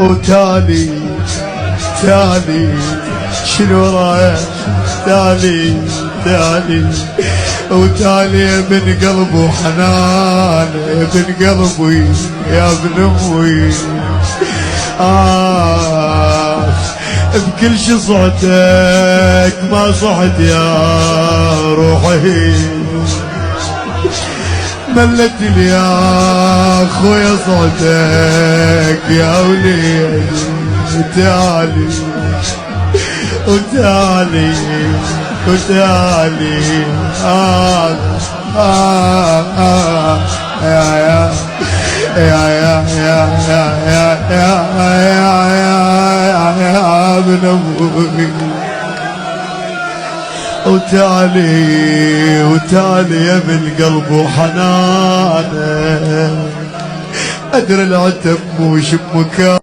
وتالي تالي شنو رايح تالي تالي وتالي ابن قلبي وحنان ابن قلبي يا ابن امي بكل شي صعتك ما صعت يا روحي ملت لي يا خويا صوتك يا وليدي وتالي وتالي وتالي يا يا يا يا يا يا يا ابن ابوي وتالي وتالي يا ابن قلب وحنانه ادري العتب مش بمكان